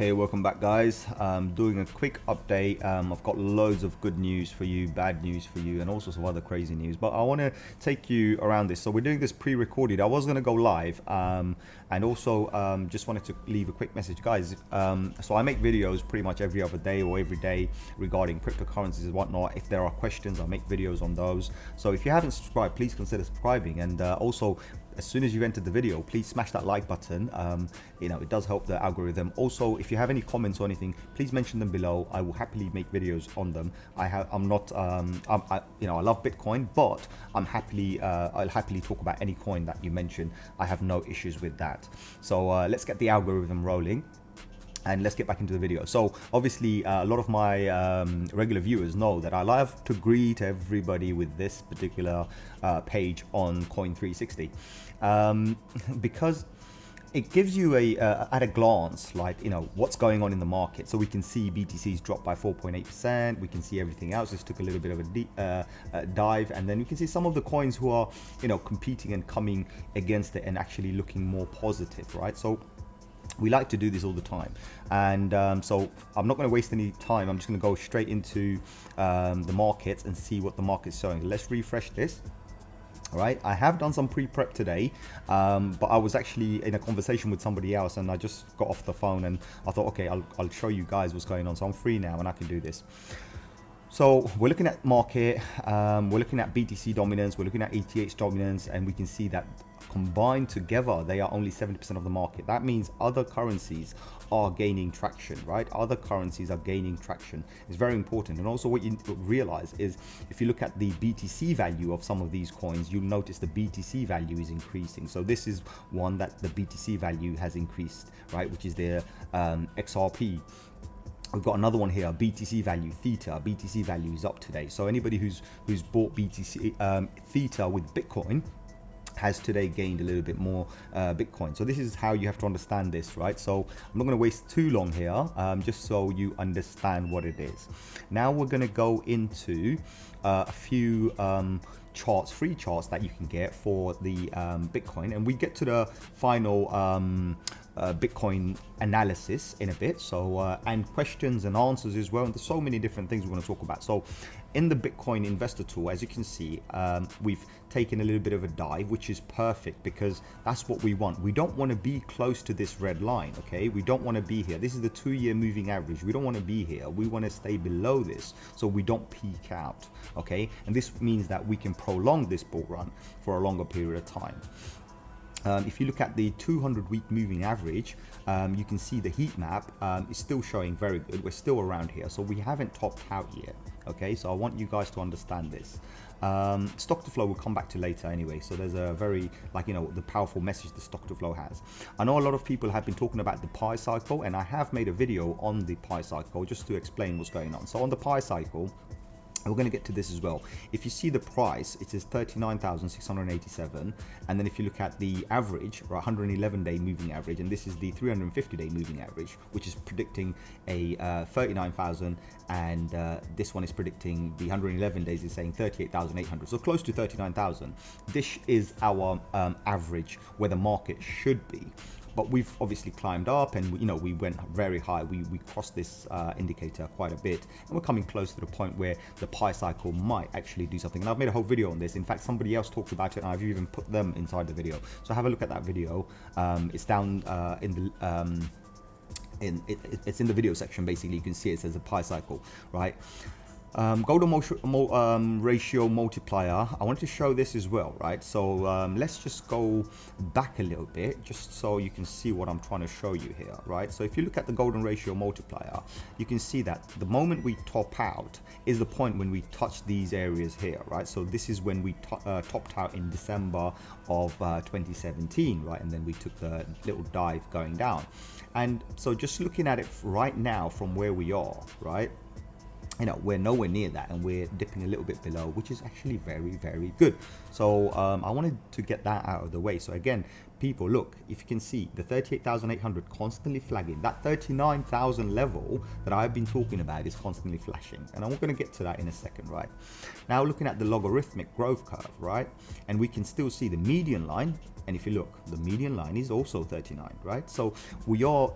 Okay, welcome back guys. Doing a quick update. I've got loads of good news for you, bad news for you, and all sorts of other crazy news, but I want to take you around this. So we're doing this pre-recorded. I was going to go live, and also just wanted to leave a quick message, guys. So I make videos pretty much every other day or every day regarding cryptocurrencies and whatnot. If there are questions, I make videos on those. So if you haven't subscribed, please consider subscribing, and also as soon as you've entered the video, please smash that like button. It does help the algorithm. Also, if you have any comments or anything, please mention them below. I will happily make videos on them. I love Bitcoin, but I'll happily talk about any coin that you mention. I have no issues with that. So let's get the algorithm rolling. And let's get back into the video. So obviously a lot of my regular viewers know that I love to greet everybody with this particular page on Coin360 because it gives you at a glance, like, what's going on in the market. So we can see BTC's dropped by 4.8%. We can see everything else. This took a little bit of a dive, and then you can see some of the coins who are, competing and coming against it and actually looking more positive, right? So we like to do this all the time, and so I'm not going to waste any time. I'm just going to go straight into the markets and see what the market's showing. Let's refresh this. All right, I have done some pre-prep today, but I was actually in a conversation with somebody else, and I just got off the phone, and I thought, okay, I'll show you guys what's going on. So I'm free now, and I can do this. So we're looking at market, we're looking at BTC dominance, we're looking at ETH dominance, and we can see that combined together, they are only 70% of the market. That means other currencies are gaining traction, right? Other currencies are gaining traction. It's very important. And also what you realize is if you look at the BTC value of some of these coins, you'll notice the BTC value is increasing. So this is one that the BTC value has increased, right? Which is the XRP. We've got another one here, BTC value, Theta. BTC value is up today. So anybody who's bought BTC Theta with Bitcoin has today gained a little bit more Bitcoin. So this is how you have to understand this, right? So I'm not going to waste too long here, just so you understand what it is. Now we're going to go into a few charts, free charts that you can get for the Bitcoin, and we get to the final Bitcoin analysis in a bit. So and questions and answers as well, and there's so many different things we're going to talk about. So in the Bitcoin investor tool, as you can see, we've taken a little bit of a dive, which is perfect because that's what we want. We don't want to be close to this red line, okay? We don't want to be here. This is the 2-year moving average. We don't want to be here. We want to stay below this so we don't peak out, okay? And this means that we can prolong this bull run for a longer period of time. If you look at the 200-week moving average, you can see the heat map is still showing very good. We're still around here, so we haven't topped out yet. Okay, so I want you guys to understand this. Stock to flow we'll come back to later anyway. So there's a very, the powerful message the stock to flow has. I know a lot of people have been talking about the pi cycle, and I have made a video on the pi cycle just to explain what's going on. So on the pi cycle, we're going to get to this as well. If you see the price, it is 39,687, and then if you look at the average, or 111-day moving average, and this is the 350-day moving average, which is predicting a 39,000, and this one is predicting the 111 days is saying 38,800, so close to 39,000. This is our average where the market should be. But we've obviously climbed up, and we went very high. We crossed this indicator quite a bit, and we're coming close to the point where the pi cycle might actually do something. And I've made a whole video on this. In fact, somebody else talked about it, and I've even put them inside the video. So have a look at that video. It's down in the it's in the video section. Basically, you can see it says a pi cycle, right? Golden ratio multiplier. I wanted to show this as well, right? So let's just go back a little bit just so you can see what I'm trying to show you here, right? So if you look at the golden ratio multiplier, you can see that the moment we top out is the point when we touch these areas here, right? So this is when we topped out in December of 2017, right? And then we took the little dive going down. And so just looking at it right now from where we are, right? We're nowhere near that, and we're dipping a little bit below, which is actually very, very good. So I wanted to get that out of the way. So again, people, look, if you can see the 38,800 constantly flagging, that 39,000 level that I've been talking about is constantly flashing, and I'm going to get to that in a second. Right now, looking at the logarithmic growth curve, right, and we can still see the median line, and if you look, the median line is also 39, right? So we are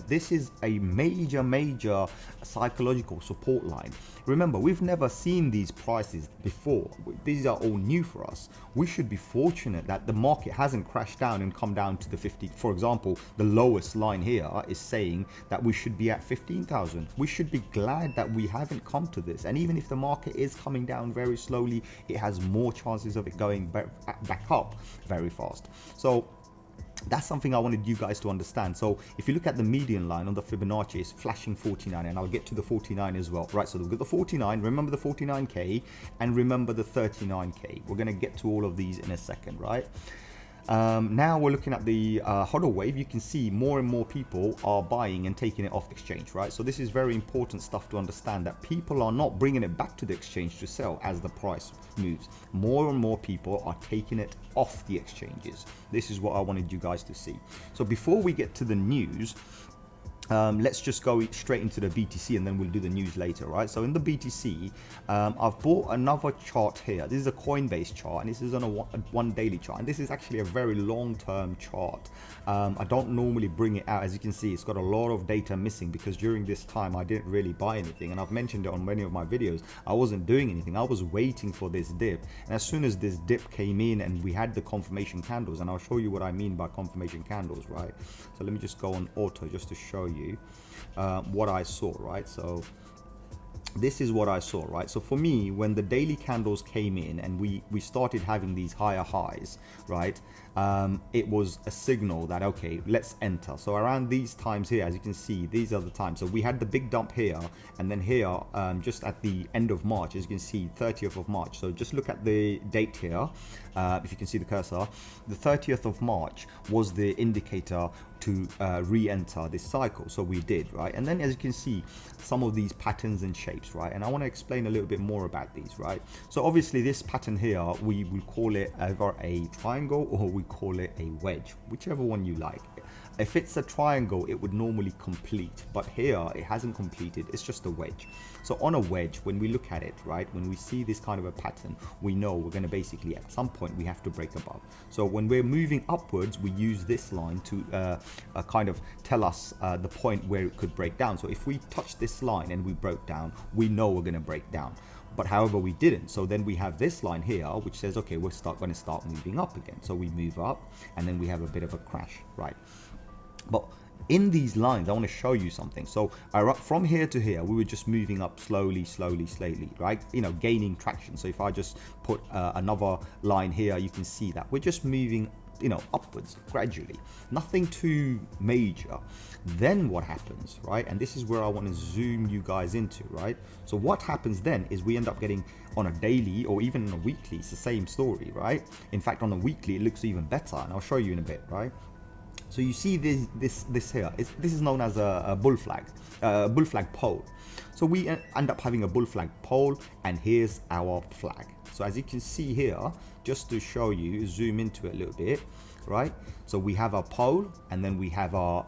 this is a major psychological support line. Remember, we've never seen these prices before. These are all new for us. We should be fortunate that the market hasn't crashed down and come down to the 50. For example, the lowest line here is saying that we should be at 15,000. We should be glad that we haven't come to this. And even if the market is coming down very slowly, it has more chances of it going back up very fast. So that's something I wanted you guys to understand. So if you look at the median line on the Fibonacci, it's flashing 49, and I'll get to the 49 as well, right? So look at the 49, remember the 49k, and remember the 39k. We're going to get to all of these in a second, right? Now we're looking at the hodl wave. You can see more and more people are buying and taking it off exchange, right? So this is very important stuff to understand, that people are not bringing it back to the exchange to sell as the price moves. More and more people are taking it off the exchanges. This is what I wanted you guys to see. So before we get to the news, let's just go straight into the BTC, and then we'll do the news later, right? So in the BTC, I've bought another chart here. This is a Coinbase chart, and this is on a one daily chart, and this is actually a very long-term chart. I don't normally bring it out. As you can see, it's got a lot of data missing because during this time I didn't really buy anything, and I've mentioned it on many of my videos. I wasn't doing anything. I was waiting for this dip, and as soon as this dip came in and we had the confirmation candles, and I'll show you what I mean by confirmation candles, right? So let me just go on auto just to show you what I saw, right? So this is what I saw, right? So for me, when the daily candles came in and we started having these higher highs, right, it was a signal that, okay, let's enter. So around these times here, as you can see, these are the times. So we had the big dump here, and then here, just at the end of March, as you can see, 30th of March. So just look at the date here. If you can see the cursor, the 30th of March was the indicator to re-enter this cycle. So we did, right? And then as you can see, some of these patterns and shapes, right? And I want to explain a little bit more about these, right? So obviously this pattern here, we will call it either a triangle or we call it a wedge, whichever one you like. If it's a triangle, it would normally complete, but here it hasn't completed, it's just a wedge. So on a wedge, when we look at it, right, when we see this kind of a pattern, we know we're going to basically, at some point, we have to break above. So when we're moving upwards, we use this line to kind of tell us the point where it could break down. So if we touch this line and we broke down, we know we're going to break down. But however, we didn't. So then we have this line here, which says, okay, we're going to start moving up again. So we move up, and then we have a bit of a crash, right? But in these lines, I want to show you something. So from here to here, we were just moving up slowly, right? You know, gaining traction. So if I just put another line here, you can see that we're just moving, you know, upwards gradually, nothing too major. Then what happens, right? And this is where I want to zoom you guys into, right? So what happens then is we end up getting on a daily or even on a weekly, it's the same story, right? In fact, on a weekly, it looks even better, and I'll show you in a bit, right? So you see this here, this is known as a bull flag pole. So we end up having a bull flag pole, and here's our flag. So as you can see here, just to show you, zoom into it a little bit, right? So we have our pole, and then we have our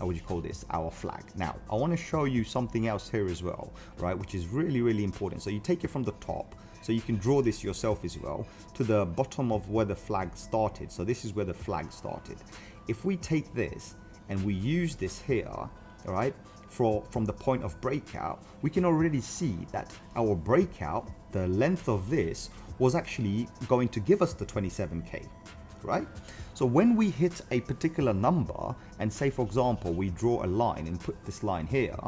what do you call this, our flag. Now I want to show you something else here as well, right, which is really important. So you take it from the top, so you can draw this yourself as well, to the bottom of where the flag started. So this is where the flag started. If we take this and we use this here, all right, from the point of breakout, we can already see that our breakout, the length of this, was actually going to give us the 27k, right? So when we hit a particular number, and say for example we draw a line and put this line here,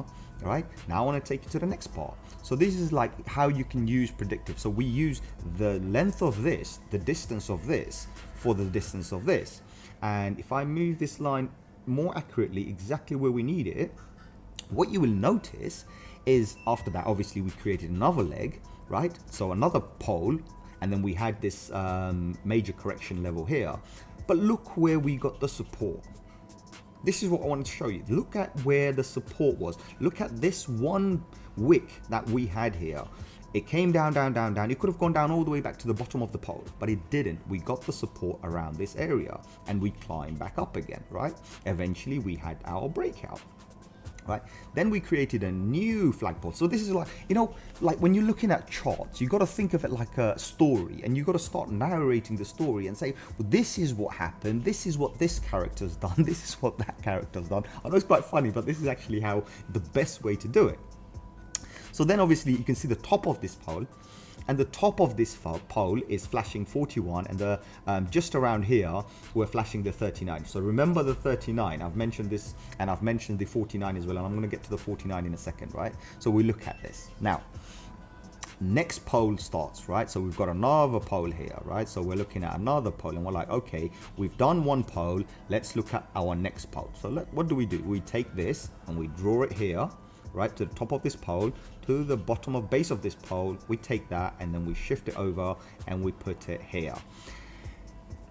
right? Now I want to take you to the next part. So this is like how you can use predictive. So we use the length of this, the distance of this, for the distance of this. And if I move this line more accurately, exactly where we need it, what you will notice is after that, obviously we created another leg, right? So another pole, and then we had this major correction level here. But look where we got the support. This is what I wanted to show you. Look at where the support was. Look at this one wick that we had here. It came down, down, down, down. It could have gone down all the way back to the bottom of the pole, but it didn't. We got the support around this area and we climbed back up again, right? Eventually we had our breakout. Right, then we created a new flagpole. So this is like, you know, like when you're looking at charts, you got to think of it like a story, and you got to start narrating the story and say, well, this is what happened, this is what this character's done, this is what that character's done. I know it's quite funny, but this is actually how the best way to do it. So then obviously you can see the top of this pole, and the top of this pole is flashing 41, and the just around here we're flashing the 39. So remember the 39, I've mentioned this, and I've mentioned the 49 as well, and I'm going to get to the 49 in a second, right? So we look at this now. Next pole starts, right? So we've got another pole here, right? So we're looking at another pole, and we're like, okay, we've done one pole, let's look at our next pole. So what do? We take this and we draw it here, right, to the top of this pole, to the bottom of base of this pole. We take that and then we shift it over and we put it here.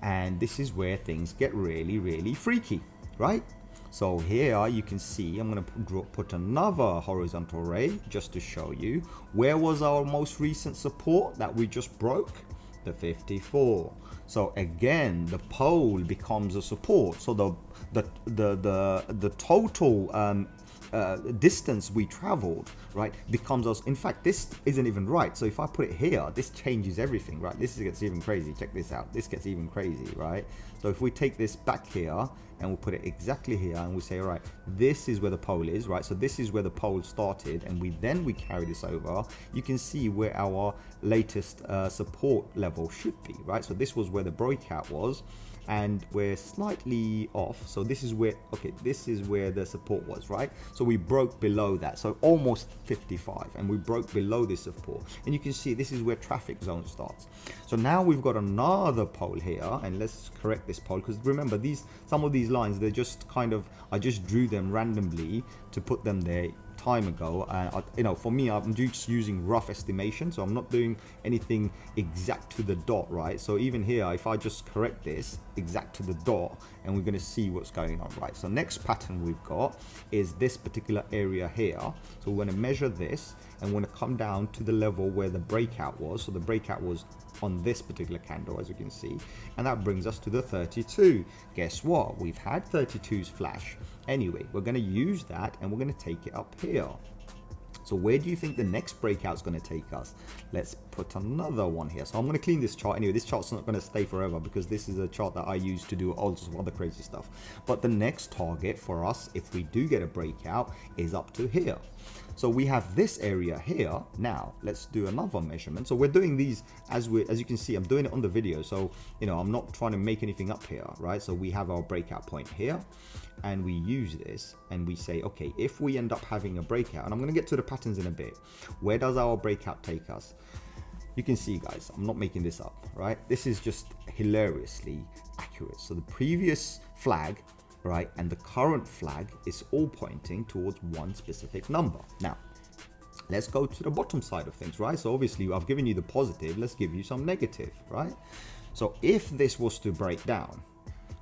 And this is where things get really, really freaky, right? So here you can see, I'm going to put another horizontal ray just to show you where was our most recent support that we just broke, the 54. So again, the pole becomes a support. So the total distance we traveled, right, becomes us. In fact, this isn't even right. So if I put it here, this changes everything, right? This gets even crazy. Check this out. This gets even crazy, right? So if we take this back here and we'll put it exactly here, and we say, all right, this is where the pole is, right? So this is where the pole started, and we carry this over. You can see where our latest support level should be, right? So this was where the breakout was, and we're slightly off. So this is where, okay, this is where the support was, right? So we broke below that, so almost 55, and we broke below this support, and you can see this is where traffic zone starts. So now we've got another pole here, and let's correct this pole, because remember, some of these lines, they're just kind of, I just drew them randomly to put them there time ago, and you know, for me, I'm just using rough estimation, so I'm not doing anything exact to the dot, right? So even here, if I just correct this exact to the dot, and we're going to see what's going on, right? So next pattern we've got is this particular area here. So we're going to measure this, and we're going to come down to the level where the breakout was. So the breakout was on this particular candle, as you can see, and that brings us to the 32. Guess what? We've had 32s flash. Anyway, we're going to use that and we're going to take it up here. So where do you think the next breakout is going to take us? Let's put another one here. So I'm going to clean this chart. Anyway, this chart's not going to stay forever because this is a chart that I use to do all sorts of other crazy stuff. But the next target for us, if we do get a breakout, is up to here. So we have this area here. Now let's do another measurement. So we're doing these as you can see, I'm doing it on the video. So, you know, I'm not trying to make anything up here, right? So we have our breakout point here, and we use this and we say, okay, if we end up having a breakout, and I'm going to get to the patterns in a bit, where does our breakout take us? You can see, guys, I'm not making this up, right? This is just hilariously accurate. So the previous flag, right, and the current flag is all pointing towards one specific number. Now let's go to the bottom side of things, right? So obviously I've given you the positive, let's give you some negative, right? So if this was to break down,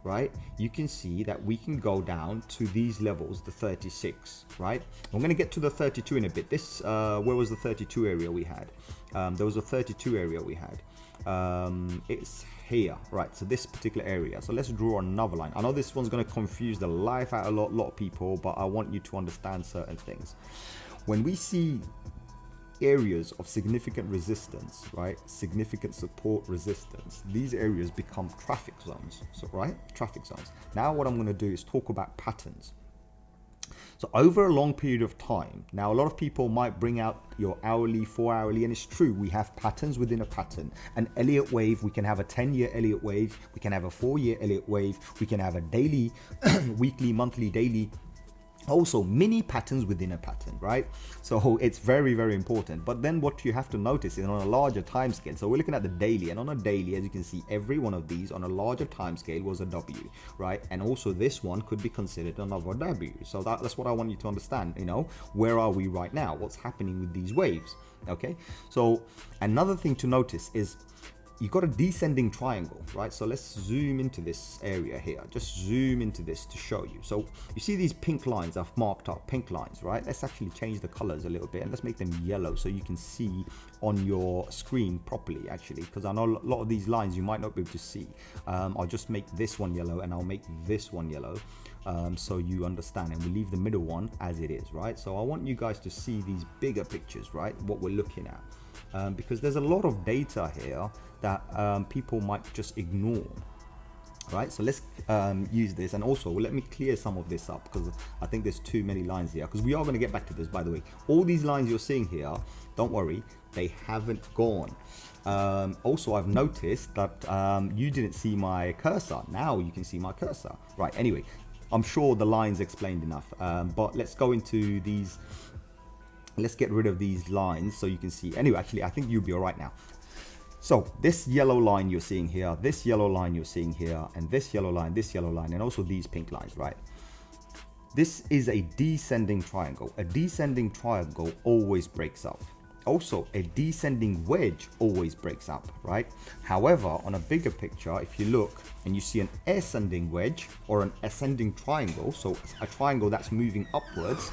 right, you can see that we can go down to these levels, the 36, right? I'm going to get to the 32 in a bit. This where was the 32 area we had? There was a 32 area we had. It's here, right? So this particular area. So let's draw another line. I know this one's going to confuse the life out of a lot of people, but I want you to understand certain things. When we see areas of significant resistance, right, significant support resistance, these areas become traffic zones. So, right, traffic zones. Now what I'm going to do is talk about patterns. So over a long period of time, now a lot of people might bring out your hourly, 4 hourly, and it's true, we have patterns within a pattern. An Elliott wave, we can have a 10-year Elliott wave, we can have a 4-year Elliott wave, we can have a daily, weekly, monthly, daily, also mini patterns within a pattern, right? So it's very, very important. But then what you have to notice is on a larger time scale. So we're looking at the daily, and on a daily, as you can see, every one of these on a larger time scale was a W, right? And also this one could be considered another W. So that's what I want you to understand. You know, where are we right now? What's happening with these waves? Okay, so another thing to notice is you've got a descending triangle, right? So let's zoom into this area here. Just zoom into this to show you. So you see these pink lines I've marked up, pink lines, right? Let's actually change the colors a little bit and let's make them yellow so you can see on your screen properly, actually, because I know a lot of these lines you might not be able to see. I'll just make this one yellow and I'll make this one yellow. So you understand, and we leave the middle one as it is, right? So I want you guys to see these bigger pictures, right? What we're looking at, because there's a lot of data here that people might just ignore, right? So let's use this, and also let me clear some of this up because I think there's too many lines here, because we are going to get back to this, by the way. All these lines you're seeing here, don't worry, they haven't gone. Also, I've noticed that you didn't see my cursor. Now you can see my cursor, right? Anyway, I'm sure the lines explained enough, but let's go into these. Let's get rid of these lines so you can see. Anyway, actually, I think you'll be all right now. So this yellow line you're seeing here, this yellow line you're seeing here, and this yellow line, and also these pink lines, right? This is a descending triangle. A descending triangle always breaks up. Also, a descending wedge always breaks up, right? However, on a bigger picture, if you look and you see an ascending wedge or an ascending triangle, so a triangle that's moving upwards,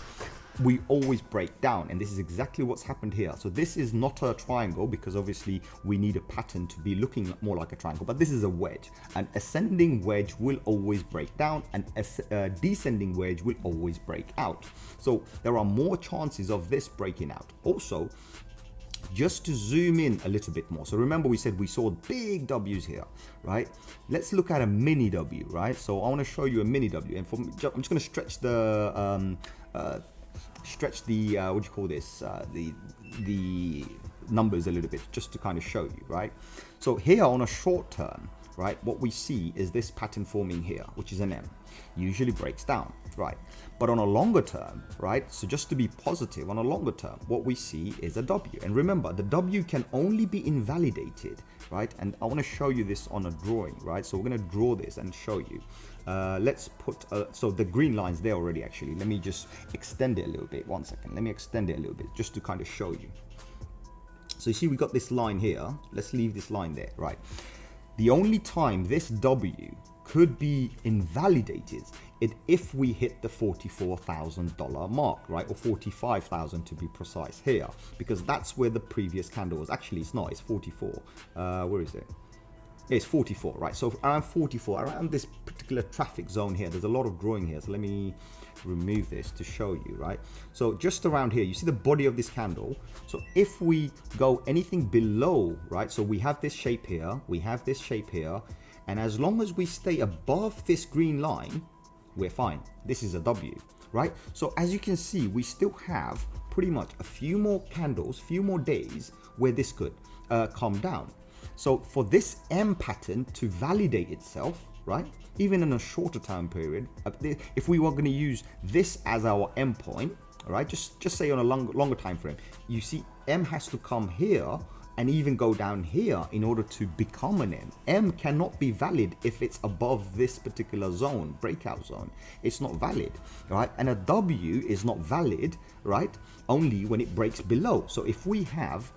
we always break down, and this is exactly what's happened here. So this is not a triangle because obviously we need a pattern to be looking more like a triangle, but this is a wedge. An ascending wedge will always break down, and a descending wedge will always break out. So there are more chances of this breaking out. Also, just to zoom in a little bit more, so remember we said we saw big W's here, right? Let's look at a mini W, right? So I want to show you a mini W, and I'm just going to stretch the what do you call this, the numbers a little bit, just to kind of show you, right? So here on a short term, right, what we see is this pattern forming here, which is an M, usually breaks down, right? But on a longer term, right, so just to be positive, on a longer term, what we see is a W. And remember, the W can only be invalidated, right? And I want to show you this on a drawing, right? So we're going to draw this and show you. Let's put, so the green line's there already, actually. Let me just extend it a little bit. 1 second. Let me extend it a little bit just to kind of show you. So you see, we got this line here. Let's leave this line there, right? The only time this W could be invalidated is if we hit the $44,000 mark, right? Or 45,000 to be precise here, because that's where the previous candle was. Actually, it's not, it's 44. Where is it? It's 44, right? So around 44, around this particular traffic zone here, there's a lot of drawing here. So let me remove this to show you, right? So just around here, you see the body of this candle. So if we go anything below, right? So we have this shape here, we have this shape here, and as long as we stay above this green line, we're fine. This is a W, right? So as you can see, we still have pretty much a few more candles, few more days where this could come down. So for this M pattern to validate itself, right, even in a shorter time period, if we were going to use this as our M point, right, just say on a longer time frame, you see M has to come here and even go down here in order to become an M. M cannot be valid if it's above this particular zone, breakout zone. It's not valid, right? And a W is not valid, right, only when it breaks below. So if we have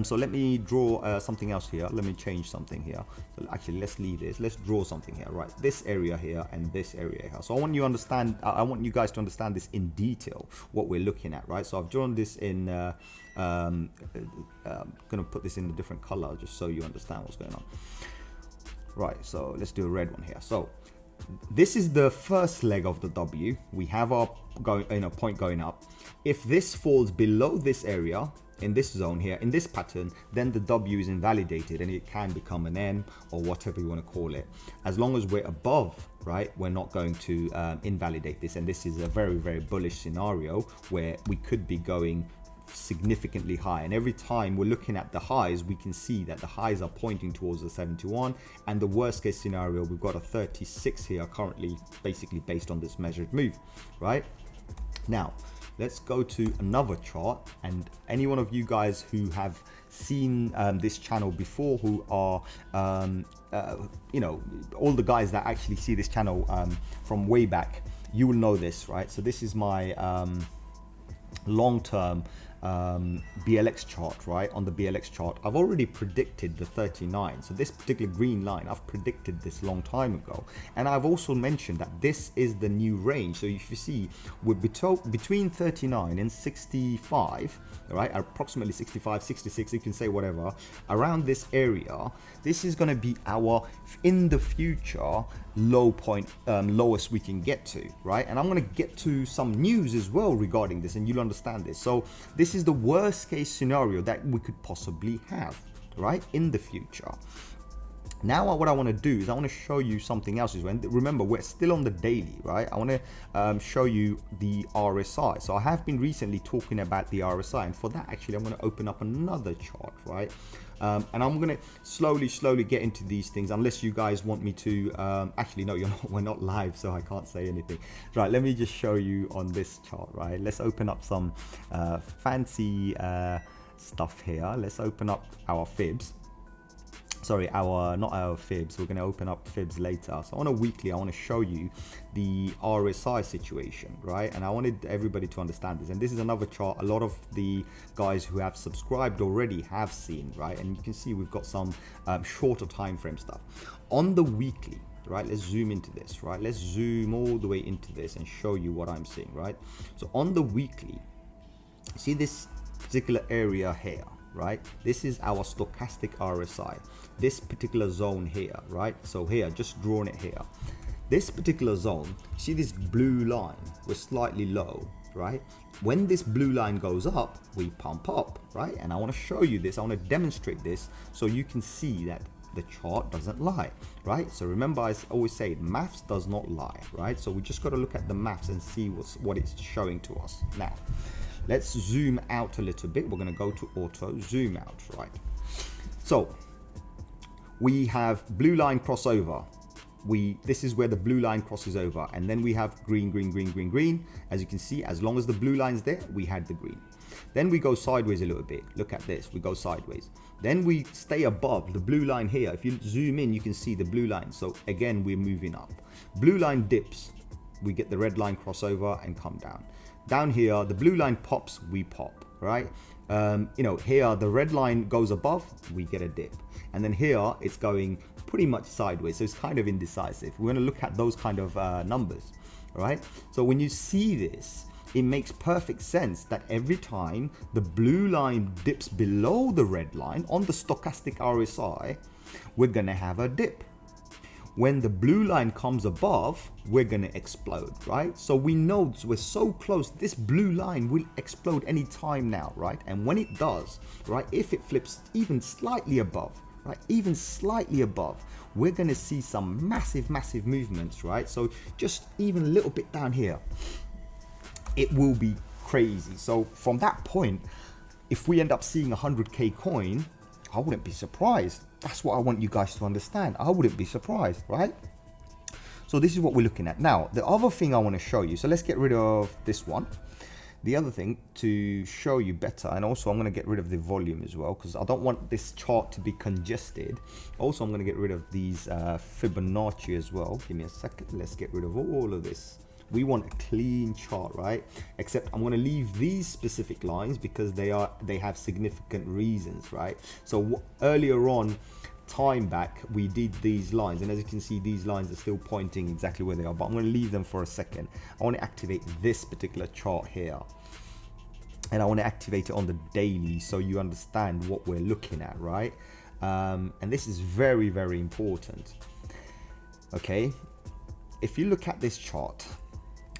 so let me draw something else here. Let me change something here. So actually, let's leave this. Let's draw something here, right? This area here and this area here. So I want you to understand. I want you guys to understand this in detail. What we're looking at, right? So I've drawn this in. Gonna put this in a different color just so you understand what's going on. Right. So let's do a red one here. So this is the first leg of the W. We have our point going up. If this falls below this area, in this zone here, in this pattern, then the W is invalidated and it can become an N or whatever you want to call it. As long as we're above, right, we're not going to invalidate this. And this is a very, very bullish scenario where we could be going significantly high, and every time we're looking at the highs, we can see that the highs are pointing towards the 71, and the worst case scenario, we've got a 36 here currently, basically based on this measured move, right? Now let's go to another chart, and any one of you guys who have seen this channel before, who are all the guys that actually see this channel from way back, you will know this, right? So this is my long-term BLX chart, right? On the BLX chart, I've already predicted the 39. So this particular green line, I've predicted this long time ago. And I've also mentioned that this is the new range. So if you see, we're between 39 and 65, right? Approximately 65, 66, you can say whatever, around this area. This is going to be our, in the future, low point, lowest we can get to, right? And I'm going to get to some news as well regarding this, and you'll understand this. So this is the worst case scenario that we could possibly have, right, in the future. Now what I want to do is I want to show you something else as well. And remember, we're still on the daily, right? I want to show you the RSI. So I have been recently talking about the RSI, and for that actually I'm going to open up another chart, right? And I'm going to slowly get into these things, unless you guys want me to. Actually, no, we're not live, so I can't say anything. Right, let me just show you on this chart, right? Let's open up some fancy stuff here. Let's open up our fibs. Sorry, not our fibs. We're going to open up fibs later. So on a weekly, I want to show you the RSI situation, right? And I wanted everybody to understand this. And this is another chart a lot of the guys who have subscribed already have seen, right? And you can see we've got some shorter time frame stuff. On the weekly, right, let's zoom into this, right? Let's zoom all the way into this and show you what I'm seeing, right? So on the weekly, see this particular area here, right? This is our stochastic RSI, this particular zone here, right? So here, just drawing it here, this particular zone, see this blue line, we're slightly low, right? When this blue line goes up, we pump up, right? And I want to show you this, I want to demonstrate this so you can see that the chart doesn't lie, right? So remember, I always say maths does not lie, right? So we just got to look at the maths and see what it's showing to us. Now let's zoom out a little bit. We're going to go to auto zoom out, right? So we have blue line crossover. This is where the blue line crosses over, and then we have green, green, green, green, green. As you can see, as long as the blue line's there, we had the green. Then we go sideways a little bit. Look at this, we go sideways. Then we stay above the blue line here. If you zoom in, you can see the blue line. So again, we're moving up. Blue line dips, we get the red line crossover and come down. Down here, the blue line pops, we pop, right? Here the red line goes above, we get a dip. And then here it's going pretty much sideways, so it's kind of indecisive. We're going to look at those kind of numbers, right? So when you see this, it makes perfect sense that every time the blue line dips below the red line on the stochastic RSI, we're going to have a dip. When the blue line comes above, we're going to explode, right? So we know we're so close, this blue line will explode any time now, right? And when it does, right, if it flips even slightly above, right, even slightly above, we're going to see some massive movements, right? So just even a little bit down here, it will be crazy. So from that point, if we end up seeing a 100k coin, I wouldn't be surprised. That's what I want you guys to understand. I wouldn't be surprised, right? So this is what we're looking at. Now, the other thing I want to show you, so let's get rid of this one. The other thing to show you better, and also I'm going to get rid of the volume as well, because I don't want this chart to be congested. Also, I'm going to get rid of these Fibonacci as well. Give me a second. Let's get rid of all of this. We want a clean chart, right? Except I'm going to leave these specific lines because they have significant reasons, right? So earlier on, time back, we did these lines, and as you can see, these lines are still pointing exactly where they are, but I'm going to leave them for a second. I want to activate this particular chart here, and I want to activate it on the daily so you understand what we're looking at, right? And this is very important. Okay, if you look at this chart,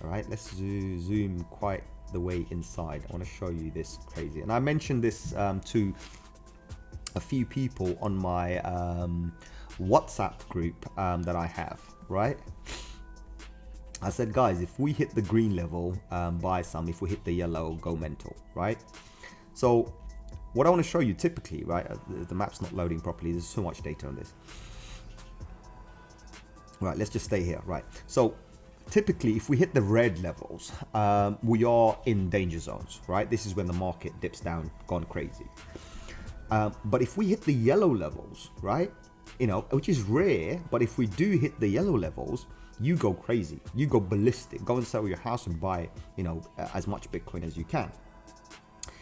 all right, let's zoom quite the way inside. I want to show you this crazy, and I mentioned this to a few people on my WhatsApp group that I have, right? I said, guys, if we hit the green level, buy some. If we hit the yellow, go mental, right? So what I want to show you typically, right, the map's not loading properly, there's so much data on this. Right, let's just stay here, right? So typically, if we hit the red levels, we are in danger zones, right? This is when the market dips down, gone crazy. But if we hit the yellow levels, right, which is rare, but if we do hit the yellow levels, you go crazy, you go ballistic, go and sell your house and buy, as much Bitcoin as you can.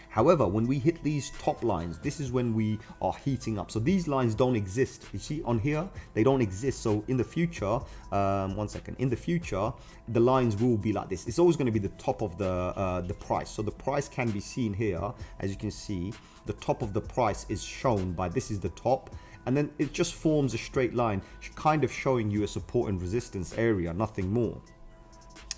However, when we hit these top lines, this is when we are heating up. So these lines don't exist. You see on here, they don't exist. So in the future, one second, in the future, the lines will be like this. It's always going to be the top of the price. So the price can be seen here. As you can see, the top of the price is shown by, this is the top. And then it just forms a straight line, kind of showing you a support and resistance area, nothing more.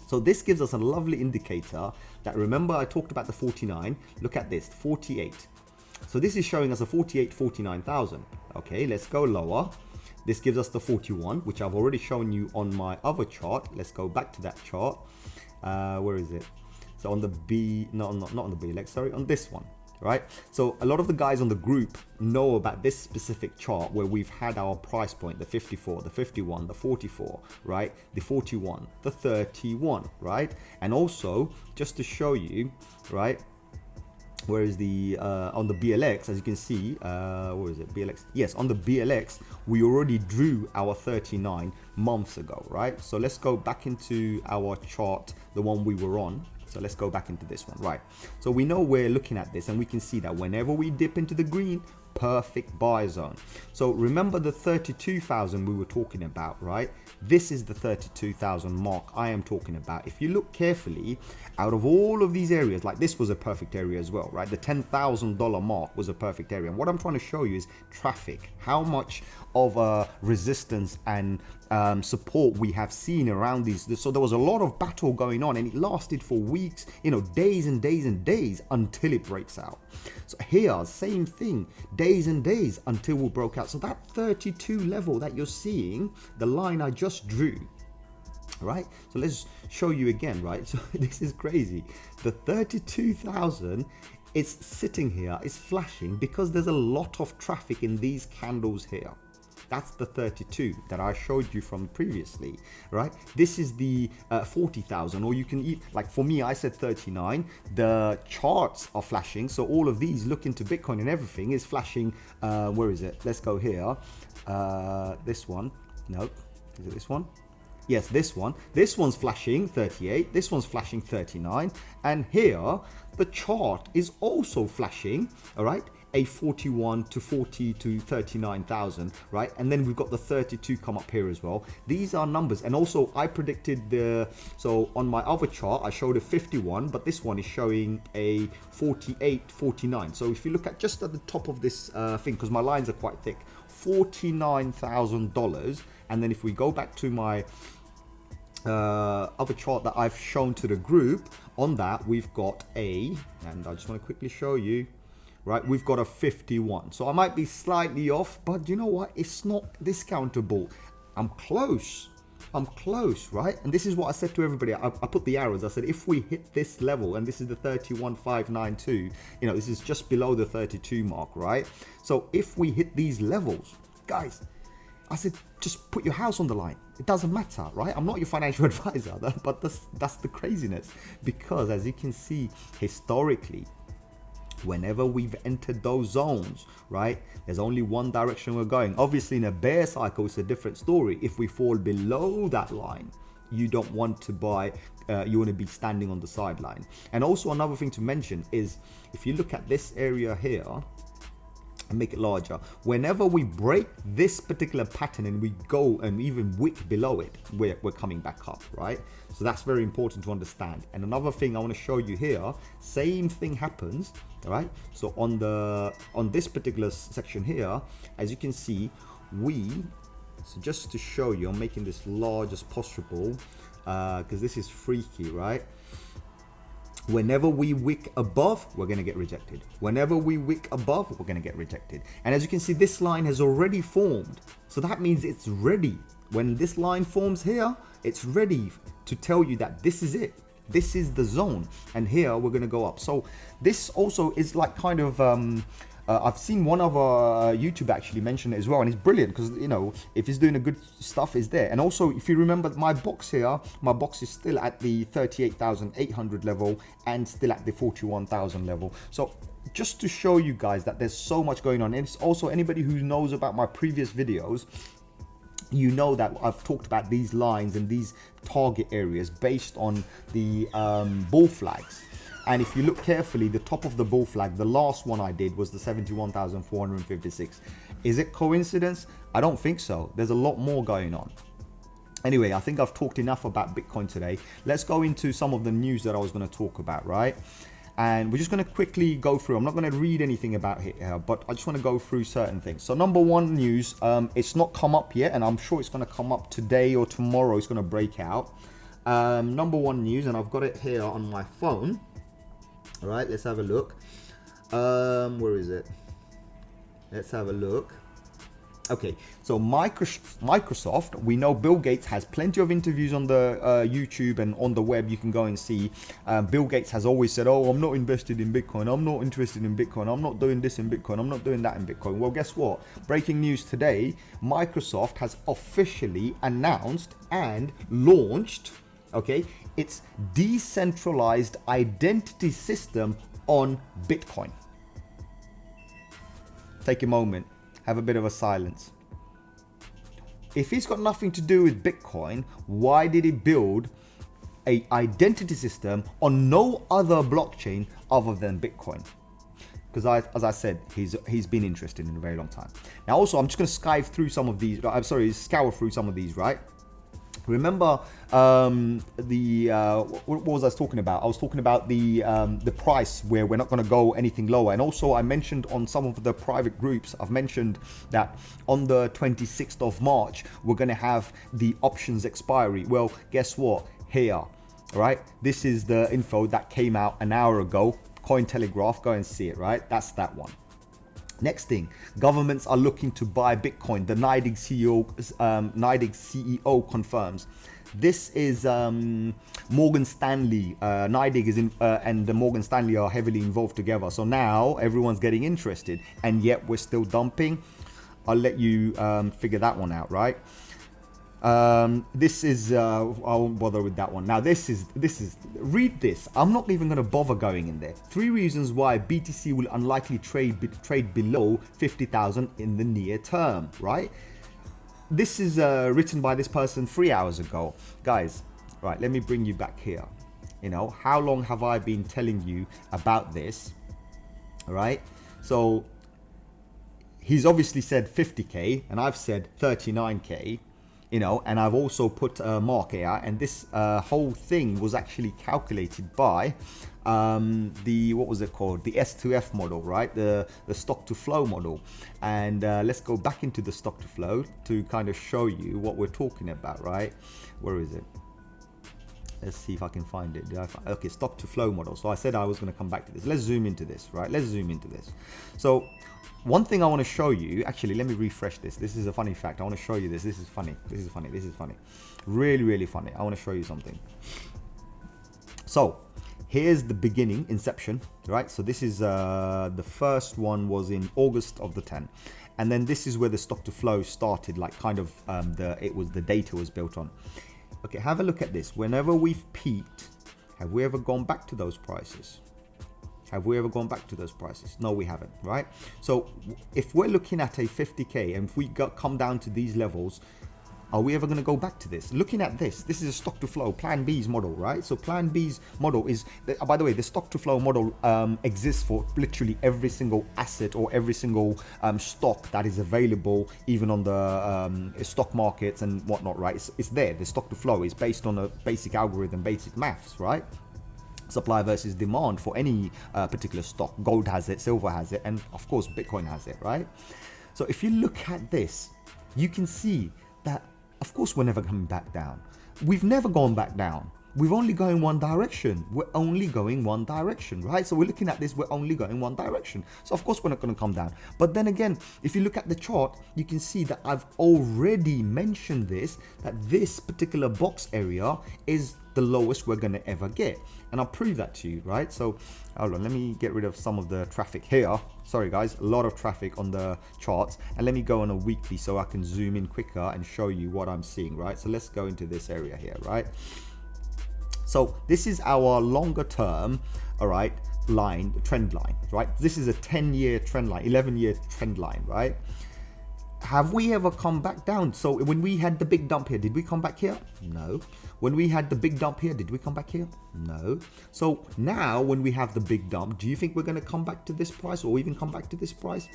So this gives us a lovely indicator that, remember I talked about the 49, look at this, 48. So this is showing us a 48, 49,000. Okay, let's go lower. This gives us the 41, which I've already shown you on my other chart. Let's go back to that chart. Where is it? So on the B, no, not on the BLX, sorry, on this one. Right, so a lot of the guys on the group know about this specific chart where we've had our price point, the 54, the 51, the 44, right, the 41, the 31, right? And also just to show you, right, where is the on the BLX, as you can see, where is it, BLX? Yes, on the BLX we already drew our 39 months ago, right? So let's go back into our chart, the one we were on. So let's go back into this one, right? So we know we're looking at this, and we can see that whenever we dip into the green, perfect buy zone. So remember the 32,000 we were talking about, right? This is the 32,000 mark I am talking about. If you look carefully, out of all of these areas, like this was a perfect area as well, right? The $10,000 mark was a perfect area. And what I'm trying to show you is traffic, how much of a resistance and support we have seen around these. So there was a lot of battle going on, and it lasted for weeks, you know, days and days and days until it breaks out. So here, same thing, days and days until we broke out. So that 32 level that you're seeing, the line I just drew, right? So let's show you again, right? So this is crazy. The 32,000 is sitting here, is flashing because there's a lot of traffic in these candles here. That's the 32 that I showed you from previously, right? This is the 40,000, or you can eat, like for me, I said 39. The charts are flashing. So all of these look into Bitcoin and everything is flashing. Where is it? Let's go here. This one. No, is it this one? Yes, this one. This one's flashing 38. This one's flashing 39. And here, the chart is also flashing, all right? A 41 to 40 to 39,000, right? And then we've got the 32 come up here as well. These are numbers. And also I predicted so on my other chart, I showed a 51, but this one is showing a 48, 49. So if you look at just at the top of this thing, because my lines are quite thick, $49,000. And then if we go back to my other chart that I've shown to the group, on that we've got and I just want to quickly show you, right, we've got a 51. So I might be slightly off, but you know what, it's not discountable. I'm close, right? And this is what I said to everybody. I put the arrows. I said if we hit this level, and this is the 31,592, you know, this is just below the 32 mark, right? So if we hit these levels, guys, I said just put your house on the line. It doesn't matter, right? I'm not your financial advisor, but that's the craziness, because as you can see historically, whenever we've entered those zones, right, there's only one direction we're going. Obviously in a bear cycle, it's a different story. If we fall below that line, you don't want to buy, you want to be standing on the sideline. And also another thing to mention is, if you look at this area here and make it larger, whenever we break this particular pattern and we go and even wick below it, we're coming back up, right? So that's very important to understand. And another thing I want to show you here, same thing happens, all right? So on this particular section here, as you can see, so just to show you, I'm making this large as possible because this is freaky, right? Whenever we wick above, we're going to get rejected. Whenever we wick above, we're going to get rejected. And as you can see, this line has already formed. So that means it's ready. When this line forms here, it's ready to tell you that this is it. This is the zone. And here we're going to go up. So this also is like kind of, I've seen one other YouTube actually mention it as well, and it's brilliant because, you know, if it's doing a good stuff, is there. And also, if you remember my box here, my box is still at the 38,800 level and still at the 41,000 level. So just to show you guys that there's so much going on. And it's also, anybody who knows about my previous videos, you know that I've talked about these lines and these target areas based on the bull flags. And if you look carefully, the top of the bull flag, the last one I did was the 71,456. Is it coincidence? I don't think so. There's a lot more going on. Anyway, I think I've talked enough about Bitcoin today. Let's go into some of the news that I was going to talk about, right? And we're just going to quickly go through. I'm not going to read anything about it here, but I just want to go through certain things. So number one news, it's not come up yet, and I'm sure it's going to come up today or tomorrow. It's going to break out. Number one news, and I've got it here on my phone. All right, let's have a look. Where is it? Let's have a look. Okay, so Microsoft, we know Bill Gates has plenty of interviews on the YouTube and on the web. You can go and see. Bill Gates has always said, oh, I'm not invested in Bitcoin. I'm not interested in Bitcoin. I'm not doing this in Bitcoin. I'm not doing that in Bitcoin. Well, guess what? Breaking news today, Microsoft has officially announced and launched, okay, its decentralized identity system on Bitcoin. Take a moment. Have a bit of a silence. If it's got nothing to do with Bitcoin, why did it build an identity system on no other blockchain other than Bitcoin? Because as I said, he's been interested in a very long time. Now also, I'm just going to scour through some of these, right? Remember what was I talking about? I was talking about the price, where we're not going to go anything lower. And also I mentioned on some of the private groups, I've mentioned that on the 26th of March, we're going to have the options expiry. Well, guess what? Here, right? This is the info that came out an hour ago. Cointelegraph, go and see it, right? That's that one. Next thing, governments are looking to buy Bitcoin. The NYDIG CEO confirms. This is Morgan Stanley. NYDIG is and the Morgan Stanley are heavily involved together. So now everyone's getting interested, and yet we're still dumping. I'll let you figure that one out, right? This is I won't bother with that one. Now this is read this. I'm not even going to bother going in there. 3 reasons why BTC will unlikely trade below 50,000 in the near term, right? This is written by this person 3 hours ago. Guys, right, let me bring you back here. You know, how long have I been telling you about this? All right, so he's obviously said 50k and I've said 39k. You know, and I've also put a mark here, and this whole thing was actually calculated by what was it called? The S2F model, right? The stock to flow model. And let's go back into the stock to flow to kind of show you what we're talking about, right? Where is it? Let's see if I can find it. Okay, stock to flow model. So I said I was going to come back to this. Let's zoom into this, right? Let's zoom into this. So one thing I want to show you, actually, let me refresh this. This is a funny fact. I want to show you this. This is funny. This is funny. This is funny. Really, really funny. I want to show you something. So here's the beginning, inception, right? So this is the first one was in August of the 10th. And then this is where the stock to flow started, like kind of the data was built on. Okay, have a look at this. Whenever we've peaked, have we ever gone back to those prices? Have we ever gone back to those prices? No, we haven't, right? So if we're looking at a 50k and if we come down to these levels, are we ever going to go back to this? Looking at this is a stock to flow, Plan B's model, right? So Plan B's model is, by the way, the stock to flow model exists for literally every single asset or every single stock that is available, even on the stock markets and whatnot, right? It's there. The stock to flow is based on a basic algorithm, basic maths, right? Supply versus demand for any particular stock. Gold has it, silver has it, and of course Bitcoin has it, right? So if you look at this, you can see that of course we're never coming back down. We've never gone back down. We're only going one direction. We're only going one direction, right? So we're looking at this, we're only going one direction. So of course we're not going to come down. But then again, if you look at the chart, you can see that I've already mentioned this, that this particular box area is the lowest we're going to ever get. And I'll prove that to you, right? So hold on, let me get rid of some of the traffic here. Sorry guys, a lot of traffic on the charts. And let me go on a weekly so I can zoom in quicker and show you what I'm seeing, right? So let's go into this area here, right? So this is our longer term, all right, trend line, right? This is a 10-year trend line, 11-year trend line, right? have we ever come back down? So when we had the big dump here, did we come back here? No. When we had the big dump here, did we come back here? No. So now when we have the big dump, do you think we're going to come back to this price or even come back to this price?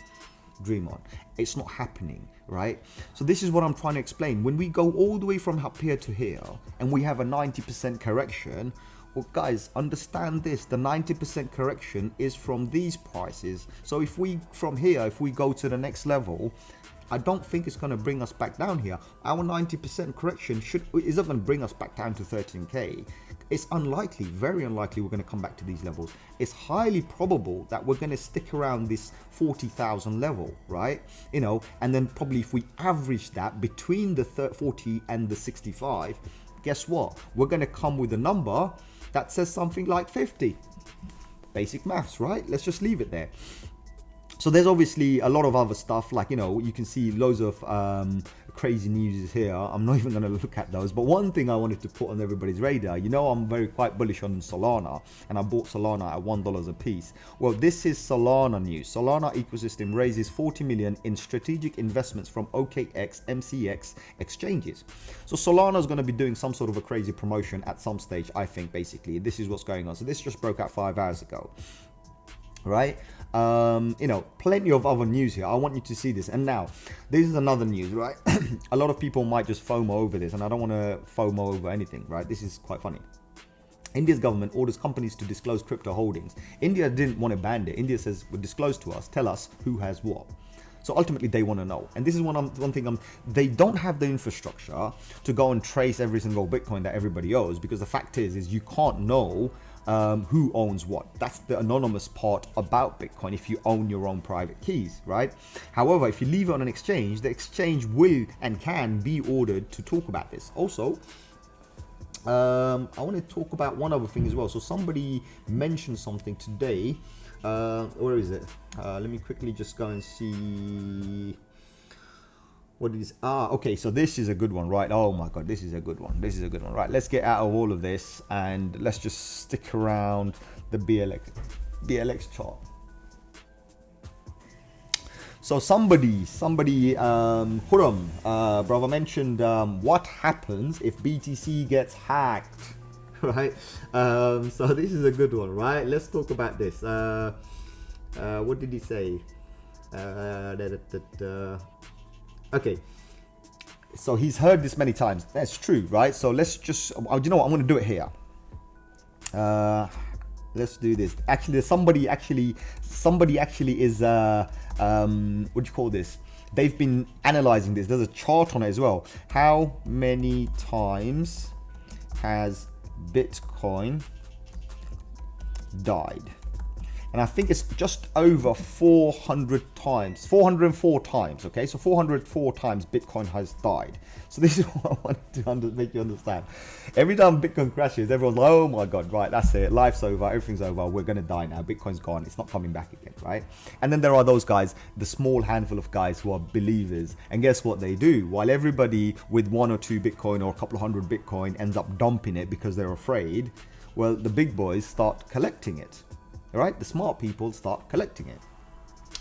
Dream on. It's not happening, right? So this is what I'm trying to explain. When we go all the way from up here to here and we have a 90% correction, well, guys, understand this. The 90% correction is from these prices. So if we, from here, if we go to the next level, I don't think it's going to bring us back down here. Our 90% correction isn't going to bring us back down to 13k. It's unlikely, very unlikely we're going to come back to these levels. It's highly probable that we're going to stick around this 40,000 level, right? You know, and then probably if we average that between the 40 and the 65, guess what? We're going to come with a number that says something like 50. Basic maths, right? Let's just leave it there. So there's obviously a lot of other stuff, like, you know, you can see loads of crazy news here. I'm not even going to look at those. But one thing I wanted to put on everybody's radar, you know, I'm quite bullish on Solana, and I bought Solana at $1 a piece. Well, this is Solana news. Solana ecosystem raises 40 million in strategic investments from OKX, MCX exchanges. So Solana is going to be doing some sort of a crazy promotion at some stage, I think, basically. This is what's going on. So this just broke out 5 hours ago, right? You know, plenty of other news here. I want you to see this. And now, this is another news, right? A lot of people might just FOMO over this, and I don't want to FOMO over anything, right? This is quite funny. India's government orders companies to disclose crypto holdings. India didn't want to ban it. India says, well, disclose to us, tell us who has what. So ultimately, they want to know. And this is one thing, they don't have the infrastructure to go and trace every single Bitcoin that everybody owes, because the fact is you can't know who owns what. That's the anonymous part about Bitcoin if you own your own private keys, right? However, if you leave it on an exchange, the exchange will and can be ordered to talk about this. Also, I want to talk about one other thing as well. So somebody mentioned something today. Where is it? Let me quickly just go and see. What is okay, so this is a good one, right? Oh my god, this is a good one. This is a good one, right? Let's get out of all of this and let's just stick around the BLX chart. So somebody Huram, brother, mentioned what happens if BTC gets hacked, right? So this is a good one, right? Let's talk about this. What did he say? Okay, so he's heard this many times. That's true, right? So let's just, you know what, I'm going to do it here. Let's do this. Actually, somebody actually is, what do you call this? They've been analyzing this. There's a chart on it as well. How many times has Bitcoin died? And I think it's just over 400 times, 404 times, okay? So 404 times Bitcoin has died. So this is what I wanted to make you understand. Every time Bitcoin crashes, everyone's like, oh my God, right, that's it. Life's over, everything's over, we're gonna die now. Bitcoin's gone, it's not coming back again, right? And then there are those guys, the small handful of guys who are believers. And guess what they do? While everybody with 1 or 2 Bitcoin or a couple of hundred Bitcoin ends up dumping it because they're afraid, well, the big boys start collecting it. Right, the smart people start collecting it,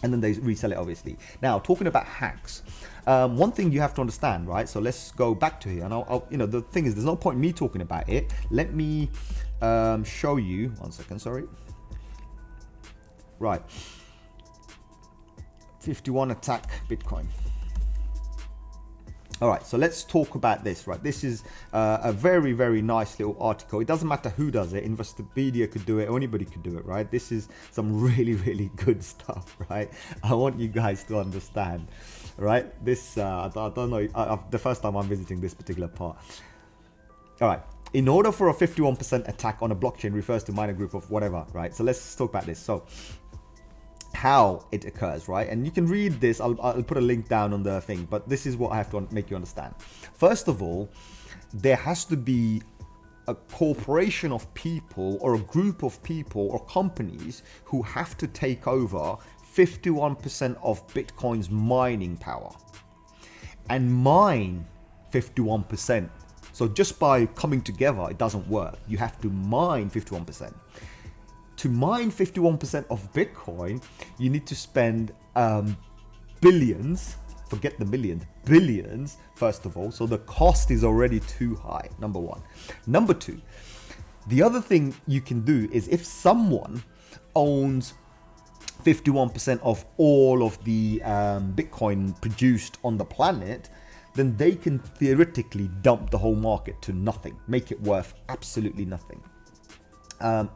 and then they resell it, obviously. Now, talking about hacks, one thing you have to understand, right? So let's go back to here, and I'll you know, the thing is, there's no point in me talking about it. Let me show you. 1 second, sorry. Right, 51 attack Bitcoin. All right, so let's talk about this, right? This is a very, very nice little article. It doesn't matter who does it. Investopedia could do it, or anybody could do it, right? This is some really, really good stuff, right? I want you guys to understand, right? This, I don't know, the first time I'm visiting this particular part. All right, in order for a 51% attack on a blockchain refers to minor group of whatever, right? So let's talk about this. So how it occurs, right? And you can read this. I'll put a link down on the thing, but this is what I have to make you understand. First of all, there has to be a corporation of people or a group of people or companies who have to take over 51% of Bitcoin's mining power and mine 51%. So just by coming together, it doesn't work. You have to mine 51%. To mine 51% of Bitcoin, you need to spend billions Forget the millions, billions, first of all. So the cost is already too high, number one. Number two, the other thing you can do is if someone owns 51% of all of the Bitcoin produced on the planet, then they can theoretically dump the whole market to nothing, make it worth absolutely nothing.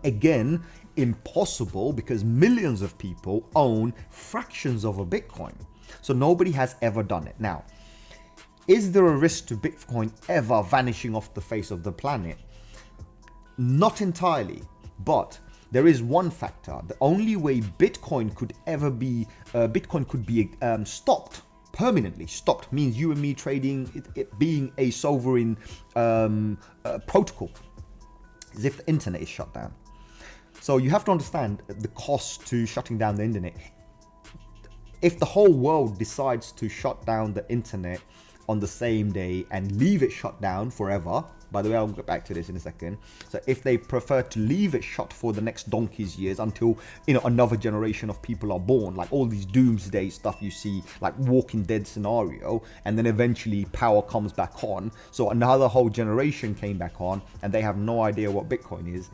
Again, impossible, because millions of people own fractions of a Bitcoin. So nobody has ever done it. Now, is there a risk to Bitcoin ever vanishing off the face of the planet? Not entirely, but there is one factor. The only way Bitcoin could ever be, stopped, permanently stopped, means you and me trading, it being a sovereign protocol, is if the internet is shut down. So you have to understand the cost to shutting down the internet. If the whole world decides to shut down the internet on the same day and leave it shut down forever, by the way, I'll get back to this in a second. So if they prefer to leave it shut for the next donkey's years until, another generation of people are born, like all these doomsday stuff you see, like Walking Dead scenario, and then eventually power comes back on. So another whole generation came back on and they have no idea what Bitcoin is.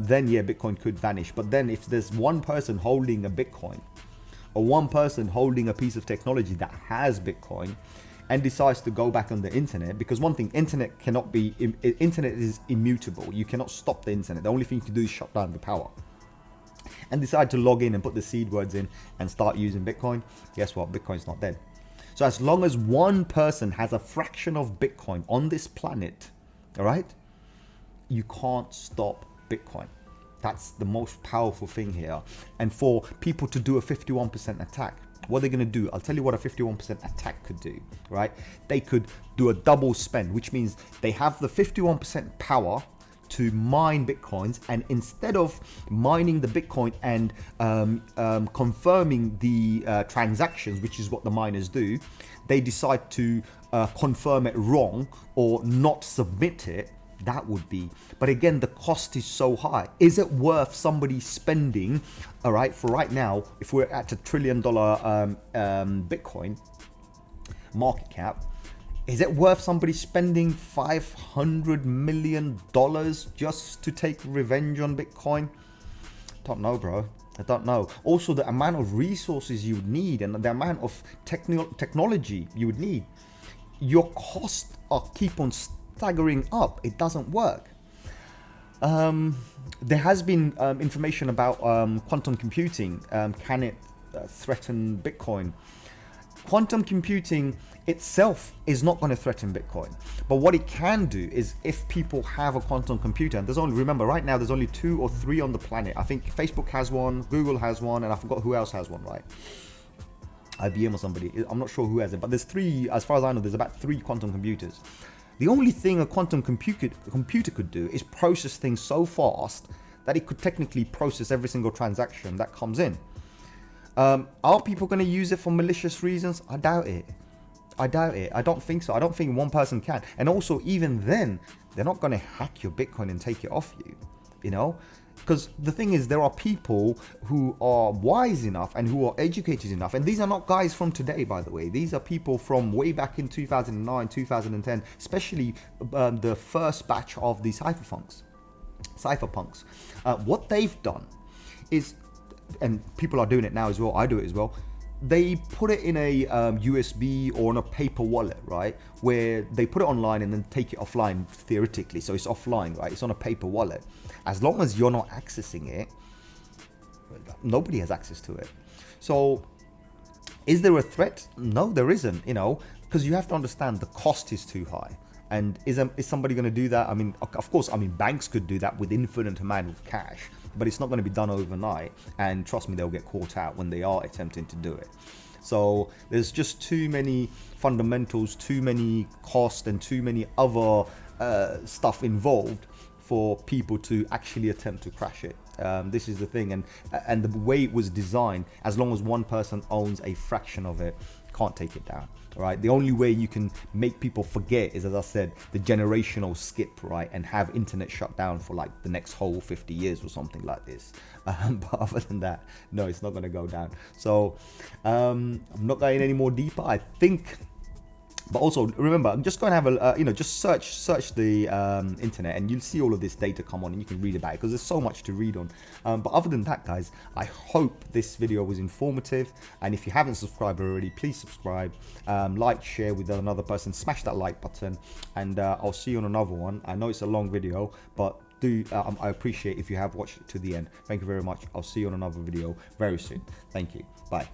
Then yeah, Bitcoin could vanish. But then if there's one person holding a Bitcoin, or one person holding a piece of technology that has Bitcoin and decides to go back on the internet, because one thing, internet is immutable. You cannot stop the internet. The only thing you can do is shut down the power. And decide to log in and put the seed words in and start using Bitcoin. Guess what? Bitcoin's not dead. So as long as one person has a fraction of Bitcoin on this planet, all right, you can't stop Bitcoin. That's the most powerful thing here. And for people to do a 51% attack, what they're going to do, I'll tell you what a 51% attack could do, right? They could do a double spend, which means they have the 51% power to mine Bitcoins, and instead of mining the Bitcoin and confirming the transactions, which is what the miners do, they decide to confirm it wrong or not submit it. That would be, but again, the cost is so high. Is it worth somebody spending, all right, for right now, if we're at $1 trillion Bitcoin market cap, is it worth somebody spending $500 million just to take revenge on Bitcoin? Don't know, bro. I don't know. Also, the amount of resources you would need and the amount of technology you would need, your costs keep on staggering up. It doesn't work. There has been information about quantum computing. Can it threaten Bitcoin? Quantum computing itself is not going to threaten Bitcoin, but what it can do is, if people have a quantum computer, and remember right now there's only 2 or 3 on the planet. I think Facebook has one, Google has one, and I forgot who else has one, right? IBM or somebody. I'm not sure who has it, but there's 3, as far as I know, there's about 3 quantum computers. The only thing a quantum computer could do is process things so fast that it could technically process every single transaction that comes in. Are people going to use it for malicious reasons? I doubt it. I don't think so. I don't think one person can. And also, even then, they're not going to hack your Bitcoin and take it off you, Because the thing is, there are people who are wise enough and who are educated enough. And these are not guys from today, by the way. These are people from way back in 2009, 2010, especially the first batch of the cypherpunks. What they've done is, and people are doing it now as well, I do it as well, they put it in a USB or on a paper wallet, right? Where they put it online and then take it offline, theoretically. So it's offline, right? It's on a paper wallet. As long as you're not accessing it, nobody has access to it. So is there a threat? No, there isn't, because you have to understand the cost is too high. And is somebody going to do that? I mean, of course, banks could do that with infinite amount of cash, but it's not going to be done overnight. And trust me, they'll get caught out when they are attempting to do it. So there's just too many fundamentals, too many costs, and too many other stuff involved for people to actually attempt to crash it. This is the thing, and the way it was designed, as long as one person owns a fraction of it, Can't take it down. All right, the only way you can make people forget is, as I said, the generational skip, right, and have internet shut down for like the next whole 50 years or something like this. But other than that, no, it's not going to go down. So I'm not going any more deeper. I think. But also remember, I'm just going to have a just search the internet, and you'll see all of this data come on, and you can read about it because there's so much to read on. But other than that, guys, I hope this video was informative, and if you haven't subscribed already, please subscribe, like, share with another person, smash that like button, and I'll see you on another one. I know it's a long video, but I appreciate if you have watched it to the end. Thank you very much. I'll see you on another video very soon. Thank you. Bye.